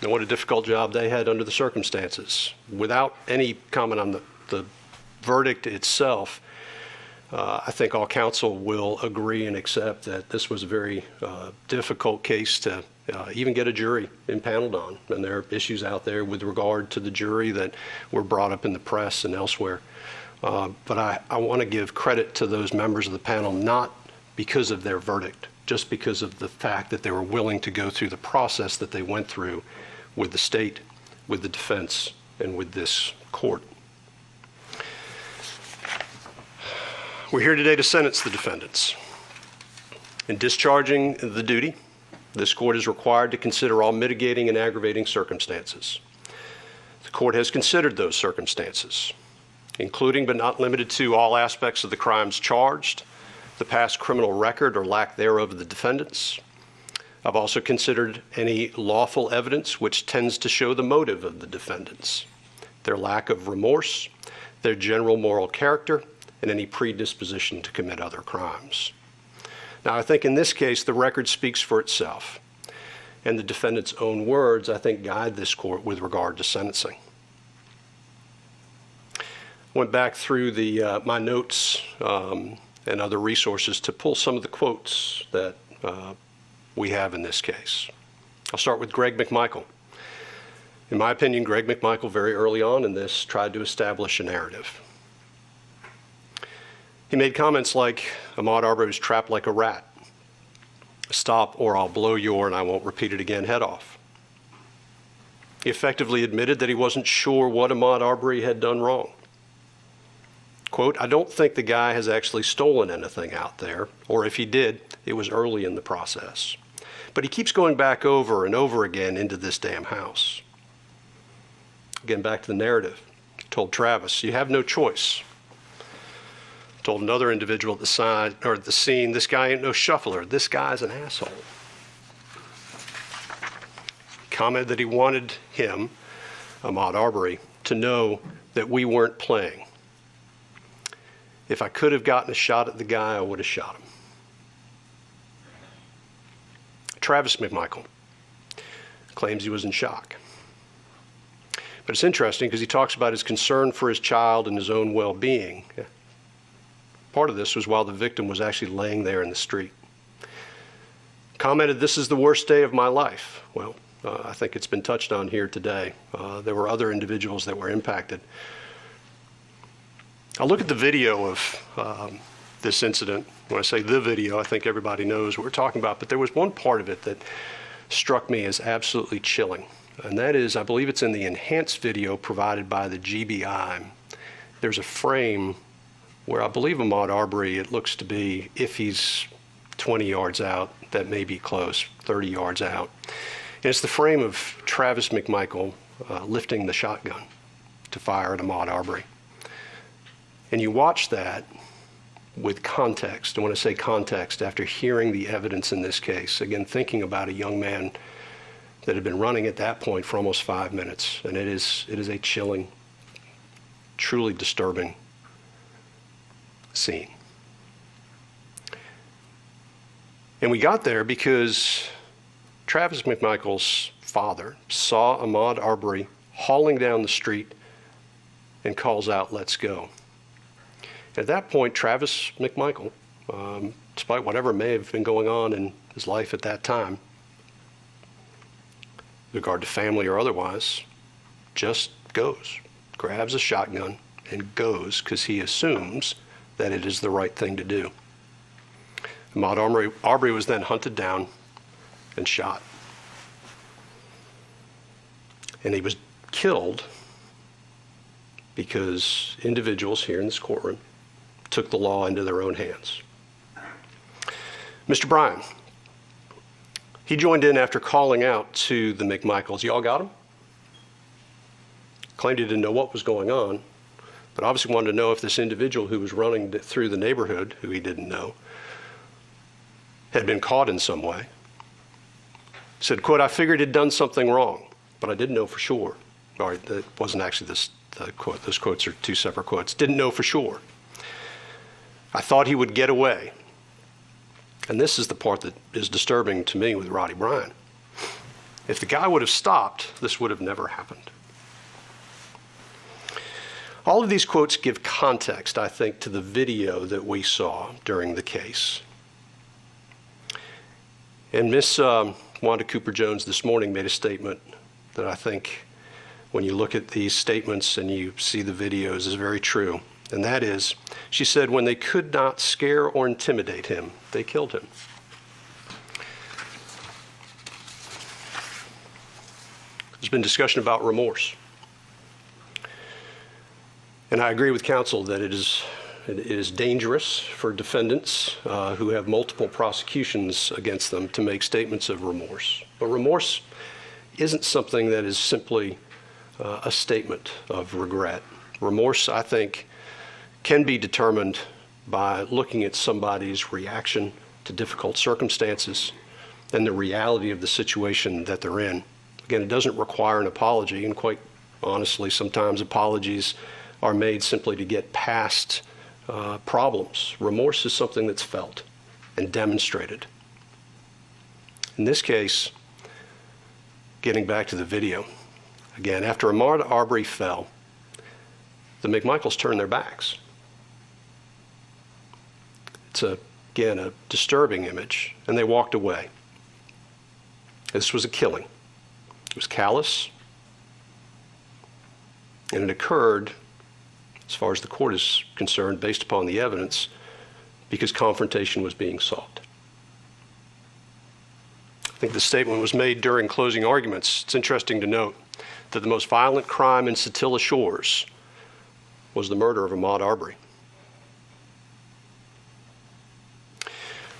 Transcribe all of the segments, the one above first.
and what a difficult job they had under the circumstances. Without any comment on the verdict itself, I think all counsel will agree and accept that this was a very difficult case to even get a jury impaneled on. And there are issues out there with regard to the jury that were brought up in the press and elsewhere. But I want to give credit to those members of the panel, not because of their verdict, just because of the fact that they were willing to go through the process that they went through with the state, with the defense, and with this court. We're here today to sentence the defendants. In discharging the duty, this court is required to consider all mitigating and aggravating circumstances. The court has considered those circumstances, including but not limited to all aspects of the crimes charged, the past criminal record or lack thereof of the defendants. I've also considered any lawful evidence which tends to show the motive of the defendants, their lack of remorse, their general moral character, and any predisposition to commit other crimes. Now, I think in this case, the record speaks for itself, and the defendant's own words, I think, guide this court with regard to sentencing. Went back through my notes and other resources to pull some of the quotes that we have in this case. I'll start with Greg McMichael. In my opinion, Greg McMichael, very early on in this, tried to establish a narrative. He made comments like, Ahmaud Arbery was trapped like a rat. Stop or I'll blow your, and I won't repeat it again, head off. He effectively admitted that he wasn't sure what Ahmaud Arbery had done wrong. Quote, I don't think the guy has actually stolen anything out there, or if he did, it was early in the process. But he keeps going back over and over again into this damn house. Again, back to the narrative. He told Travis, you have no choice. Told another individual at the scene, this guy ain't no shuffler, this guy's an asshole. Commented that he wanted him, Ahmaud Arbery, to know that we weren't playing. If I could have gotten a shot at the guy, I would have shot him. Travis McMichael claims he was in shock. But it's interesting because he talks about his concern for his child and his own well-being. Part of this was while the victim was actually laying there in the street. Commented, this is the worst day of my life. Well, I think it's been touched on here today. There were other individuals that were impacted. I'll look at the video of this incident. When I say the video, I think everybody knows what we're talking about, but there was one part of it that struck me as absolutely chilling. And that is, I believe it's in the enhanced video provided by the GBI. There's a frame where I believe Ahmaud Arbery, it looks to be, if he's 20 yards out, that may be close, 30 yards out. And it's the frame of Travis McMichael lifting the shotgun to fire at Ahmaud Arbery. And you watch that with context. And when I say context, after hearing the evidence in this case, again, thinking about a young man that had been running at that point for almost 5 minutes. And it is a chilling, truly disturbing scene. And we got there because Travis McMichael's father saw Ahmaud Arbery hauling down the street and calls out, let's go. At that point, Travis McMichael, despite whatever may have been going on in his life at that time, with regard to family or otherwise, just goes, grabs a shotgun and goes because he assumes that it is the right thing to do. Ahmaud Arbery was then hunted down and shot. And he was killed because individuals here in this courtroom took the law into their own hands. Mr. Bryan, he joined in after calling out to the McMichaels. Y'all got him? Claimed he didn't know what was going on, but obviously wanted to know if this individual who was running through the neighborhood, who he didn't know, had been caught in some way. Said, quote, I figured he'd done something wrong, but I didn't know for sure. All right, that wasn't actually the quote. Those quotes are two separate quotes. Didn't know for sure. I thought he would get away. And this is the part that is disturbing to me with Roddie Bryan. If the guy would have stopped, this would have never happened. All of these quotes give context, I think, to the video that we saw during the case. And Miss Wanda Cooper-Jones this morning made a statement that I think, when you look at these statements and you see the videos, is very true. And that is, she said, when they could not scare or intimidate him, they killed him. There's been discussion about remorse. And I agree with counsel that it is dangerous for defendants who have multiple prosecutions against them to make statements of remorse. But remorse isn't something that is simply a statement of regret. Remorse, I think, can be determined by looking at somebody's reaction to difficult circumstances and the reality of the situation that they're in. Again, it doesn't require an apology, and quite honestly, sometimes apologies are made simply to get past problems. Remorse is something that's felt and demonstrated. In this case, getting back to the video, again, after Ahmaud Arbery fell, the McMichaels turned their backs. It's, again, a disturbing image, and they walked away. This was a killing. It was callous, and it occurred, as far as the court is concerned, based upon the evidence, because confrontation was being sought. I think the statement was made during closing arguments. It's interesting to note that the most violent crime in Satilla Shores was the murder of Ahmaud Arbery.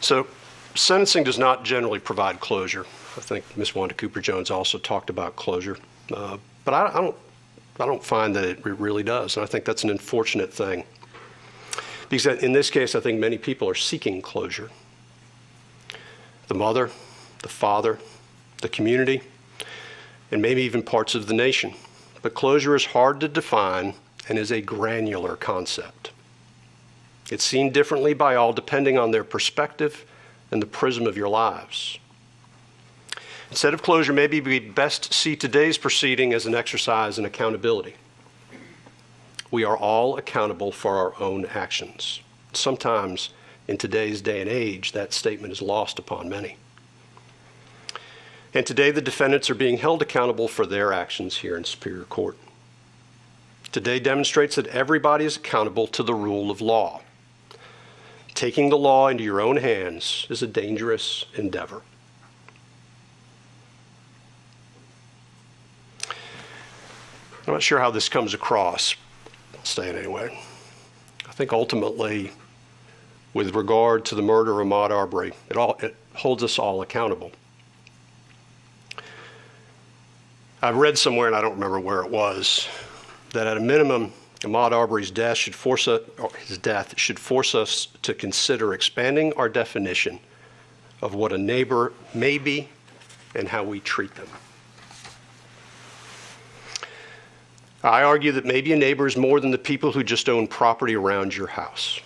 So sentencing does not generally provide closure. I think Ms. Wanda Cooper-Jones also talked about closure, but I don't find that it really does, and I think that's an unfortunate thing. Because in this case, I think many people are seeking closure. The mother, the father, the community, and maybe even parts of the nation. But closure is hard to define and is a granular concept. It's seen differently by all depending on their perspective and the prism of your lives. Instead of closure, maybe we best see today's proceeding as an exercise in accountability. We are all accountable for our own actions. Sometimes, in today's day and age, that statement is lost upon many. And today, the defendants are being held accountable for their actions here in Superior Court. Today demonstrates that everybody is accountable to the rule of law. Taking the law into your own hands is a dangerous endeavor. I'm not sure how this comes across. I'll say it anyway. I think ultimately, with regard to the murder of Ahmaud Arbery, it holds us all accountable. I've read somewhere, and I don't remember where it was, that at a minimum, Ahmaud Arbery's death should force us to consider expanding our definition of what a neighbor may be and how we treat them. I argue that maybe a neighbor is more than the people who just own property around your house.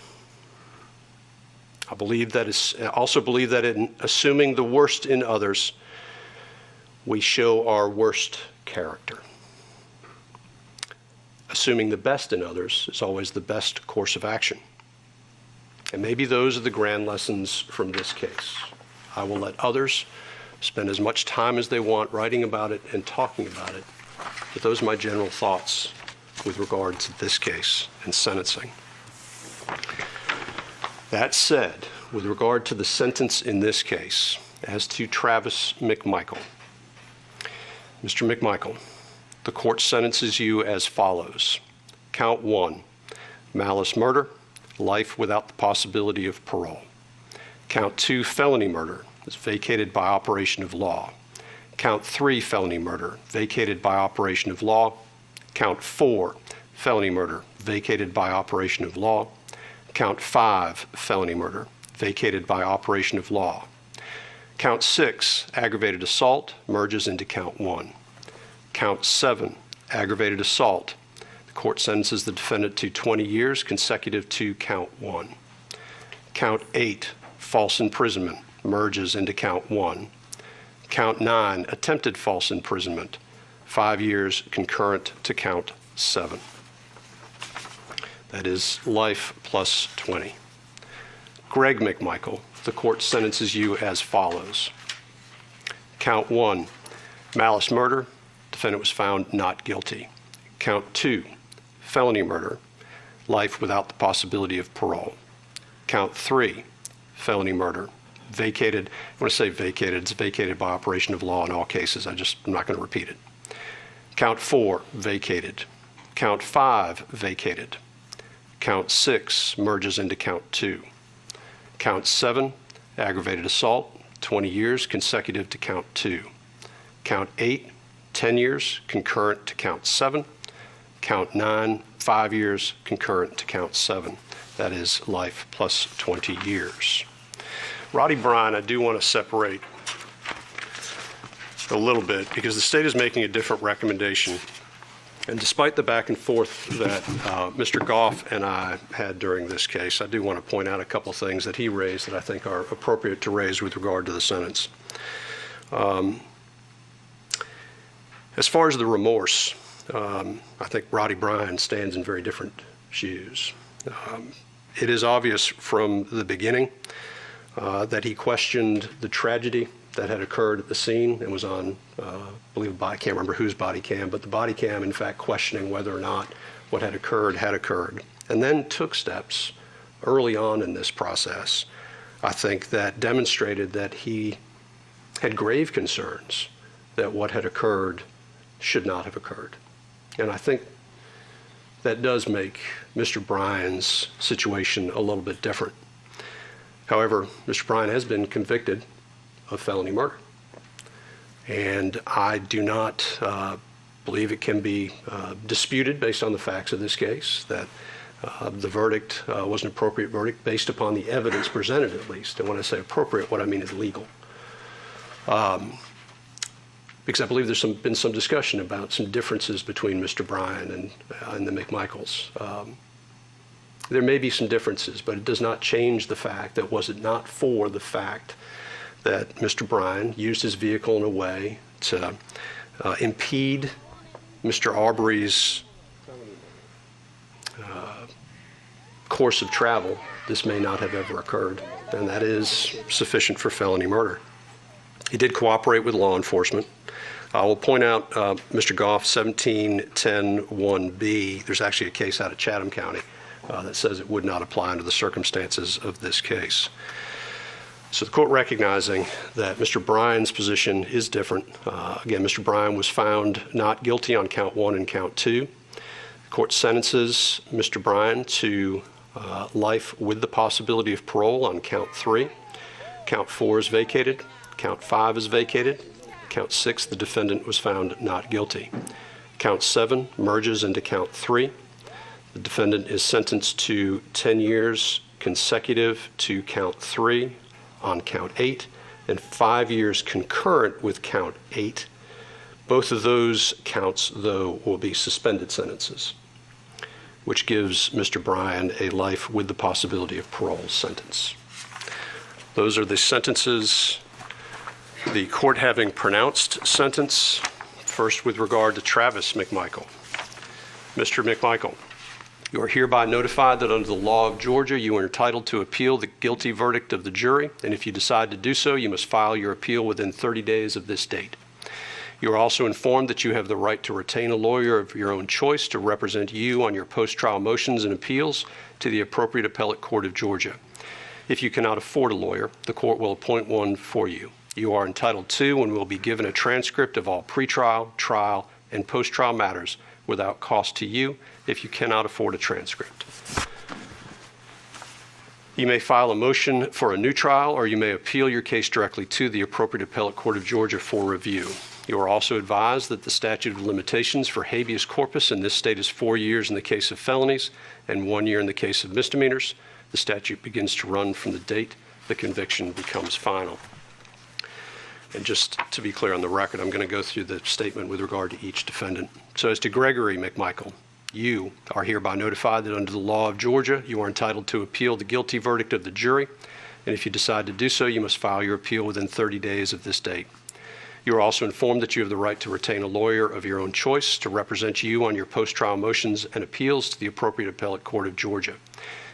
I also believe that in assuming the worst in others, we show our worst character. Assuming the best in others is always the best course of action. And maybe those are the grand lessons from this case. I will let others spend as much time as they want writing about it and talking about it. But those are my general thoughts with regard to this case and sentencing. That said, with regard to the sentence in this case, as to Travis McMichael, Mr. McMichael, the court sentences you as follows. Count 1, malice murder, life without the possibility of parole. Count 2, felony murder, is vacated by operation of law. Count 3, felony murder, vacated by operation of law. Count 4, felony murder, vacated by operation of law. Count 5, felony murder, vacated by operation of law. Count 6, aggravated assault, merges into count 1. Count 7, aggravated assault. The court sentences the defendant to 20 years consecutive to count 1. Count 8, false imprisonment, merges into count 1. Count 9, attempted false imprisonment, 5 years concurrent to count 7. That is life plus 20. Greg McMichael, the court sentences you as follows. Count 1, malice murder, defendant was found not guilty. Count 2, felony murder, life without the possibility of parole. Count 3, felony murder, vacated. When I say vacated, it's vacated by operation of law in all cases. I'm not going to repeat it. Count 4, vacated. Count 5, vacated. Count 6 merges into count 2. Count 7, aggravated assault, 20 years consecutive to count 2. Count 8, 10 years concurrent to count 7. Count 9, 5 years concurrent to count 7. That is life plus 20 years. Roddie Bryan, I do want to separate a little bit because the state is making a different recommendation. And despite the back and forth that Mr. Goff and I had during this case, I do want to point out a couple things that he raised that I think are appropriate to raise with regard to the sentence. As far as the remorse, I think Roddie Bryan stands in very different shoes. It is obvious from the beginning that he questioned the tragedy that had occurred at the scene and was on, I believe, I can't remember whose body cam, but the body cam, in fact, questioning whether or not what had occurred, and then took steps early on in this process, I think, that demonstrated that he had grave concerns that what had occurred should not have occurred. And I think that does make Mr. Bryan's situation a little bit different. However, Mr. Bryan has been convicted of felony murder. And I do not believe it can be disputed based on the facts of this case that the verdict was an appropriate verdict based upon the evidence presented, at least. And when I say appropriate, what I mean is legal. Because I believe there's been some discussion about some differences between Mr. Bryan and the McMichaels. There may be some differences, but it does not change the fact that was it not for the fact that Mr. Bryan used his vehicle in a way to impede Mr. Arbery's course of travel, this may not have ever occurred, and that is sufficient for felony murder. He did cooperate with law enforcement. I will point out Mr. Goff, 1710-1B, there's actually a case out of Chatham County that says it would not apply under the circumstances of this case. So the court recognizing that Mr. Bryan's position is different. Again, Mr. Bryan was found not guilty on count 1 and count 2. The court sentences Mr. Bryan to life with the possibility of parole on count 3. Count 4 is vacated. Count 5 is vacated. Count 6, the defendant was found not guilty. Count 7 merges into count 3. The defendant is sentenced to 10 years consecutive to count 3 on count 8 and 5 years concurrent with count 8. Both of those counts, though, will be suspended sentences, which gives Mr. Bryan a life with the possibility of parole sentence. Those are the sentences, the court having pronounced sentence, first with regard to Travis McMichael. Mr. McMichael, you are hereby notified that under the law of Georgia, you are entitled to appeal the guilty verdict of the jury, and if you decide to do so, you must file your appeal within 30 days of this date. You are also informed that you have the right to retain a lawyer of your own choice to represent you on your post-trial motions and appeals to the appropriate appellate court of Georgia. If you cannot afford a lawyer, the court will appoint one for you. You are entitled to and will be given a transcript of all pretrial, trial, and post-trial matters without cost to you if you cannot afford a transcript. You may file a motion for a new trial, or you may appeal your case directly to the appropriate appellate court of Georgia for review. You are also advised that the statute of limitations for habeas corpus in this state is 4 years in the case of felonies and 1 year in the case of misdemeanors. The statute begins to run from the date the conviction becomes final. And just to be clear on the record, I'm going to go through the statement with regard to each defendant. So as to Gregory McMichael, you are hereby notified that under the law of Georgia, you are entitled to appeal the guilty verdict of the jury. And if you decide to do so, you must file your appeal within 30 days of this date. You are also informed that you have the right to retain a lawyer of your own choice to represent you on your post-trial motions and appeals to the appropriate appellate court of Georgia.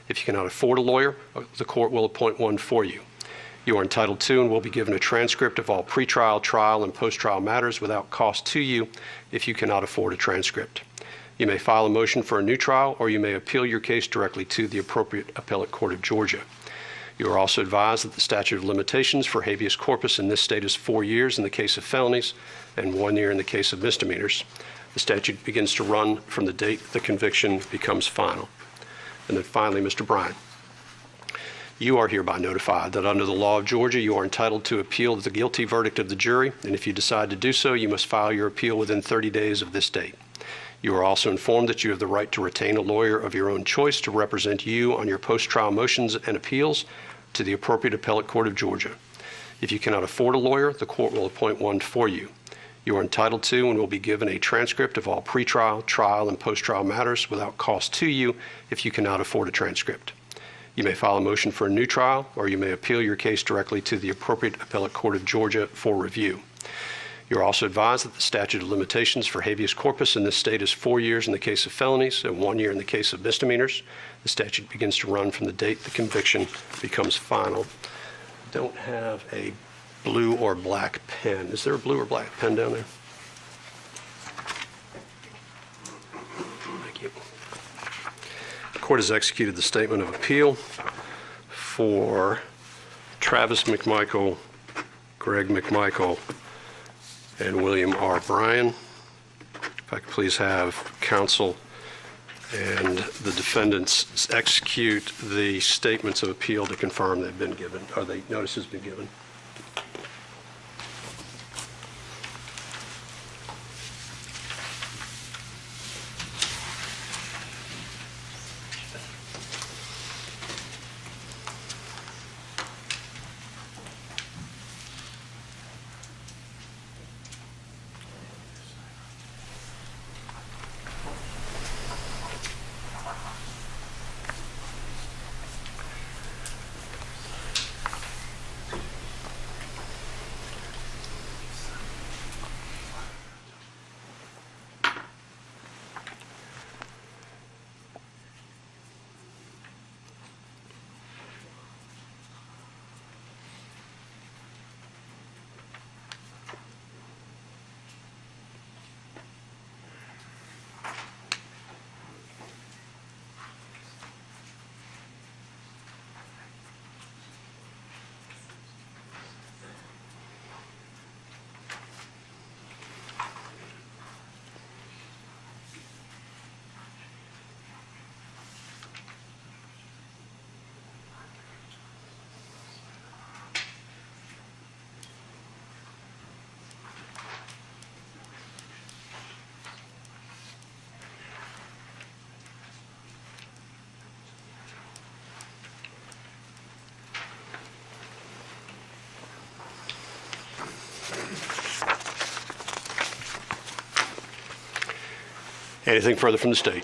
If you cannot afford a lawyer, the court will appoint one for you. You are entitled to and will be given a transcript of all pretrial, trial, and post-trial matters without cost to you if you cannot afford a transcript. You may file a motion for a new trial, or you may appeal your case directly to the appropriate appellate court of Georgia. You are also advised that the statute of limitations for habeas corpus in this state is 4 years in the case of felonies and 1 year in the case of misdemeanors. The statute begins to run from the date the conviction becomes final. And then finally, Mr. Bryan, you are hereby notified that under the law of Georgia, you are entitled to appeal the guilty verdict of the jury, and if you decide to do so, you must file your appeal within 30 days of this date. You are also informed that you have the right to retain a lawyer of your own choice to represent you on your post-trial motions and appeals to the appropriate appellate court of Georgia. If you cannot afford a lawyer, the court will appoint one for you. You are entitled to and will be given a transcript of all pretrial, trial, and post-trial matters without cost to you if you cannot afford a transcript. You may file a motion for a new trial, or you may appeal your case directly to the appropriate appellate court of Georgia for review. You are also advised that the statute of limitations for habeas corpus in this state is 4 years in the case of felonies and 1 year in the case of misdemeanors. The statute begins to run from the date the conviction becomes final. I don't have a blue or black pen. Is there a blue or black pen down there? Thank you. The court has executed the statement of appeal for Travis McMichael, Greg McMichael, and William R. Bryan. If I could please have counsel and the defendants execute the statements of appeal to confirm they've been given, or the notice has been given. Anything further from the state?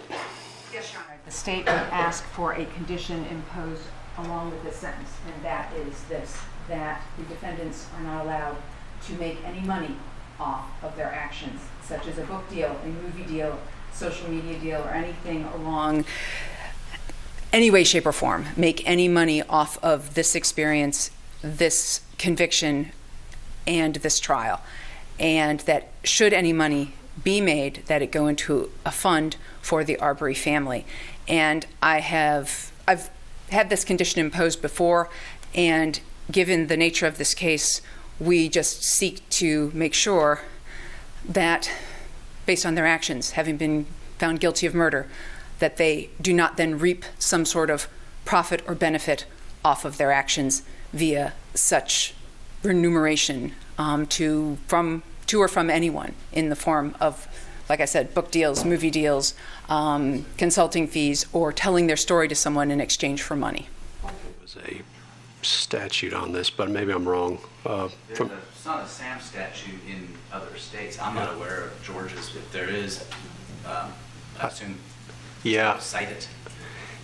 Yes, Your Honor. The state would ask for a condition imposed along with this sentence, and that is this, that the defendants are not allowed to make any money off of their actions, such as a book deal, a movie deal, social media deal, or anything along any way, shape, or form, make any money off of this experience, this conviction, and this trial. And that should any money be made, that it go into a fund for the Arbery family. And I've had this condition imposed before, and given the nature of this case, we just seek to make sure that, based on their actions, having been found guilty of murder, that they do not then reap some sort of profit or benefit off of their actions via such remuneration to or from anyone in the form of, like I said, book deals, movie deals, consulting fees, or telling their story to someone in exchange for money. There was a statute on this, but maybe I'm wrong. It's not a SAM statute in other states. I'm not aware of Georgia's. If there is, I assume cite it.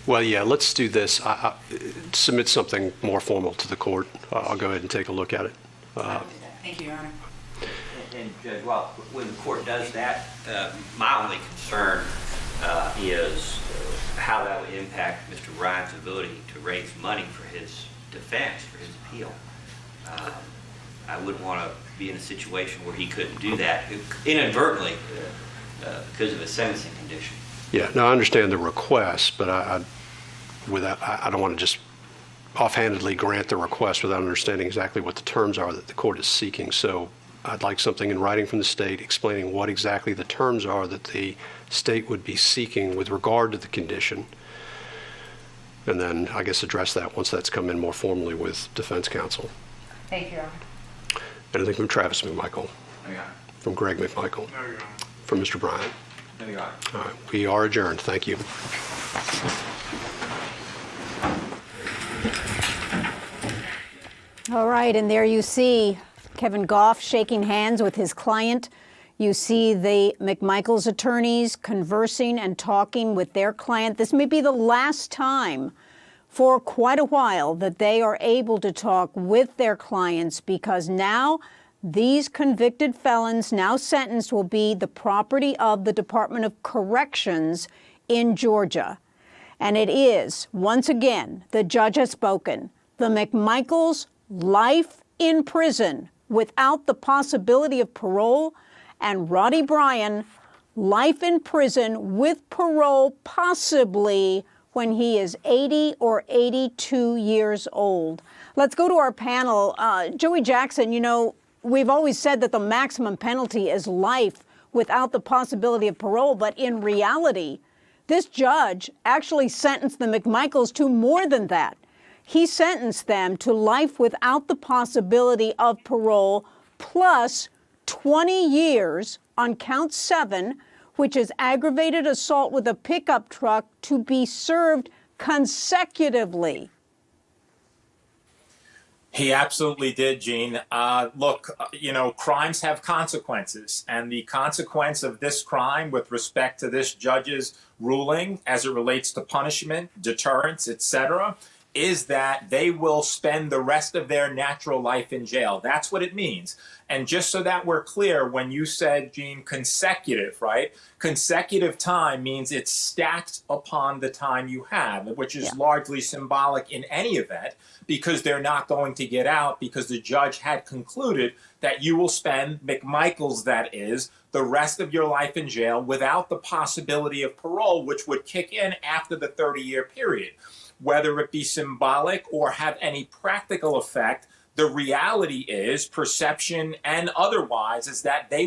Well, yeah, let's do this. Submit something more formal to the court. I'll go ahead and take a look at it. Thank you, Your Honor. Judge, well, when the court does that, my only concern is how that would impact Mr. Bryan's ability to raise money for his defense, for his appeal. I wouldn't want to be in a situation where he couldn't do that inadvertently because of a sentencing condition. Yeah, no, I understand the request, but I don't want to just offhandedly grant the request without understanding exactly what the terms are that the court is seeking. So I'd like something in writing from the state explaining what exactly the terms are that the state would be seeking with regard to the condition. And then I guess address that once that's come in more formally with defense counsel. Thank you, Your Honor. Anything from Travis McMichael? No, Your Honor. From Greg McMichael? No, Your Honor. From Mr. Bryan? No, Your Honor. All right, we are adjourned. Thank you. All right, and there you see Kevin Goff shaking hands with his client. You see the McMichael's attorneys conversing and talking with their client. This may be the last time for quite a while that they are able to talk with their clients, because now these convicted felons, now sentenced, will be the property of the Department of Corrections in Georgia. And it is, once again, the judge has spoken. The McMichaels, life in prison without the possibility of parole, and Roddie Bryan, life in prison with parole, possibly when he is 80 or 82 years old. Let's go to our panel. Joey Jackson, you know, we've always said that the maximum penalty is life without the possibility of parole, but in reality, this judge actually sentenced the McMichaels to more than that. He sentenced them to life without the possibility of parole, plus 20 years on count 7, which is aggravated assault with a pickup truck, to be served consecutively. He absolutely did, Gene. Look, you know, crimes have consequences, and the consequence of this crime with respect to this judge's ruling as it relates to punishment, deterrence, etc., is that they will spend the rest of their natural life in jail. That's what it means. And just so that we're clear, when you said, Gene, consecutive, right? Consecutive time means it's stacked upon the time you have, which is largely symbolic in any event, because they're not going to get out, because the judge had concluded that you will spend, McMichaels that is, the rest of your life in jail without the possibility of parole, which would kick in after the 30-year period. Whether it be symbolic or have any practical effect, the reality is, perception and otherwise, is that they